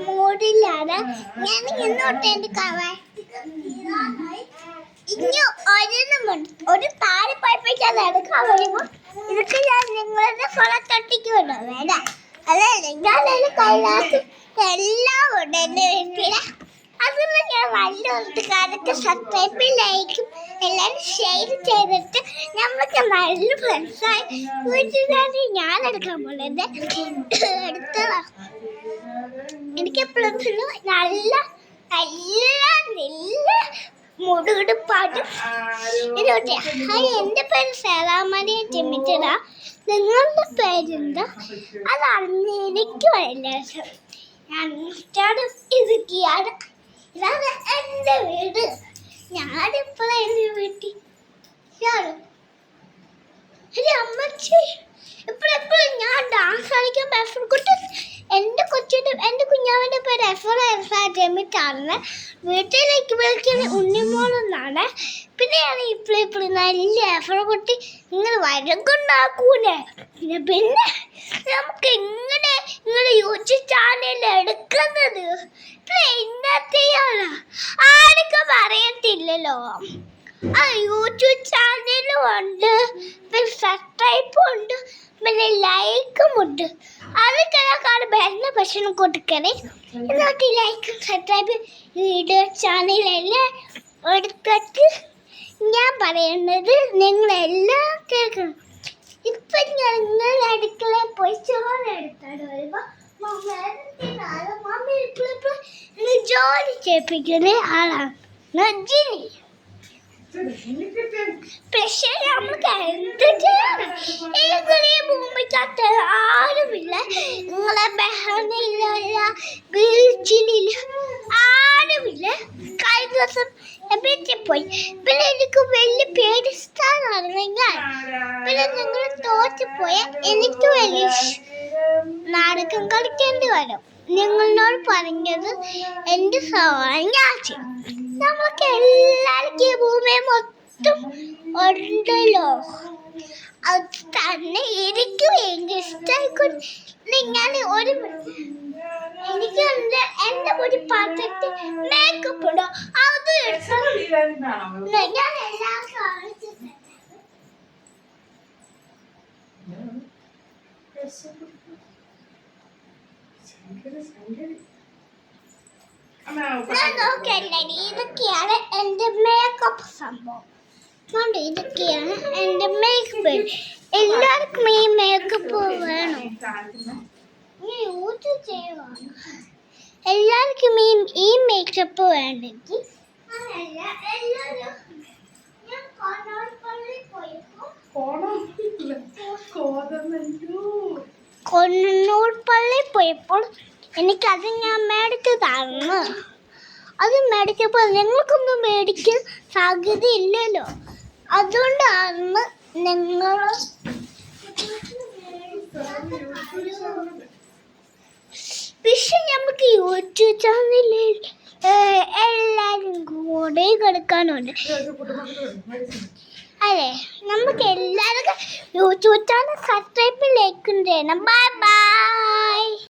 മൂടിലാണ് ഞാൻ ഇന്നോട്ട് എൻ്റെ ഇനി ഒരു താഴെ പൈപ്പിക്കാൻ എടുക്കാൻ വരുമ്പോൾ ഇതൊക്കെ ഞാൻ നിങ്ങളുടെ കൊളത്തൊട്ടിക്കുമല്ലോ വേണം അതല്ലേ ഞാനതിൽ കൈലാസ് എല്ലാം ഉണ്ട് എൻ്റെ വീട്ടില്. അതൊന്നും ഞാൻ വലിയ കൂട്ടുകാരൊക്കെ സബ്സ്ക്രൈബ് ലൈക്കും എല്ലാവരും ഷെയർ ചെയ്തിട്ട് നമുക്ക് നല്ല ഫ്രണ്ട്സായി വീട്ടിലാണ് ഞാൻ എടുക്കാൻ പോകുന്നത്. എടുത്തതാ എനിക്ക് എപ്പോഴും നല്ല നല്ല നല്ല മുടുകുടുപ്പാട്ടും ഇതോട്ടെ. ഹായ്, എൻ്റെ പേര് സേറാമണി ജിമിറ്ററ. നിങ്ങളുടെ പേരെന്താ? അതാണ് എനിക്ക് വലിയ ഇഷ്ടം. ഞാൻ ഇതൊക്കെയാണ്. ഇതാണ് എൻ്റെ വീട്. ഞാനിപ്പോഴും എൻ്റെ വീട്ടിൽ അമ്മച്ചി ഇപ്പോഴെപ്പോഴും ഞാൻ ഡാൻസ് കളിക്കാൻ പേപ്പർക്കുട്ടി. എൻ്റെ കുഞ്ഞാവിൻ്റെ പേര് ജമിറ്റാണ്. വീട്ടിലേക്ക് വിളിക്കുന്നത് ഉണ്ണിമോളെന്നാണ്. പിന്നെ ഞാൻ ഇപ്പോഴും നല്ല എഫർക്കുട്ടി ഇങ്ങനെ വരകുണ്ടാക്കൂലേ. പിന്നെ നമുക്ക് ഇങ്ങനെ യൂട്യൂബ് ചാനൽ എടുക്കുന്നത് ഇന്നത്തെയാണ് ആരൊക്കെ പറയത്തില്ലല്ലോ. ആ യൂട്യൂബ് ചാനലും ഉണ്ട്, പിന്നെ സബ്സ്ക്രൈബും ഉണ്ട്, പിന്നെ ലൈക്കും ഉണ്ട്. അതൊക്കെ കാണുമ്പോൾ എല്ലാ ഭക്ഷണം കൊടുക്കണേ. എന്നിട്ട് ലൈക്കും സബ്സ്ക്രൈബ് വീഡിയോ ചാനലെല്ലാം എടുത്തിട്ട് ഞാൻ പറയുന്നത് നിങ്ങളെല്ലാം കേൾക്കണം. ഇപ്പം ഞങ്ങൾ അടുക്കളയിൽ പോയി ചോറ് എടുത്തോണ്ട് വരുമ്പോൾ മമ്മി ഇപ്പോഴും ജോലി ചെയ്യിപ്പിക്കുന്ന ആളാണ് ജിനി. പക്ഷേ നമുക്ക് എന്ത് ചെയ്യണം? ഈ ഭൂമിക്കകത്ത് ആരുമില്ല. നിങ്ങളെ ബഹനയില്ല, ബീച്ചിലില്ല, ആരുമില്ല. കഴിഞ്ഞ ദിവസം വീട്ടിൽ പോയി. പിന്നെ എനിക്ക് വലിയ പേടിസ്ഥാനാണ് ഞാൻ. പിന്നെ നിങ്ങൾ തോറ്റുപോയാൽ എനിക്ക് വലിയ നാടകം കളിക്കേണ്ടി വരും. നിങ്ങളോട് പറഞ്ഞത് എൻ്റെ സവാള ഞാൻ ചെയ്യും. നമുക്ക് എല്ലാവർക്കും ഭൂമിയെ മൊത്തം ഉണ്ടല്ലോ. അത് തന്നെ എനിക്ക് ഭയങ്കര ഇഷ്ടമായിക്കൊണ്ട് ഞാൻ എനിക്ക് എൻ്റെ ഒരു പാത്രത്തിൽ മേക്കപ്പ് ഉണ്ടോ അത് ഞാൻ എല്ലാവർക്കും കാണിച്ചു. ഇതൊക്കെയാണ് എൻ്റെ മേക്കപ്പ് സംഭവം. ഇതൊക്കെയാണ് എൻ്റെ മേക്കപ്പ്. എല്ലാവർക്കും ഈ മേക്കപ്പ് വേണം. യൂസ് ചെയ്യുവാണ് എല്ലാവർക്കും ഈ മേക്കപ്പ് വേണ്ടെങ്കിൽ കൊന്നൂർ പള്ളി പോയപ്പോൾ എനിക്കത് ഞാൻ മേടിച്ച് തന്നു. അത് മേടിച്ചപ്പോൾ നിങ്ങൾക്കൊന്നും മേടിക്കാൻ സാധ്യതയില്ലല്ലോ. അതുകൊണ്ടാണ് നിങ്ങൾ പക്ഷെ നമുക്ക് യൂട്യൂബ് ചാനലിൽ എല്ലാവരും കൂടെ കിടക്കാനുണ്ട് അല്ലേ. നമുക്ക് എല്ലാവർക്കും യൂട്യൂബ് ചാനൽ സബ്സ്ക്രൈബ് ലൈക്കും ചെയ്യണം. Bye bye.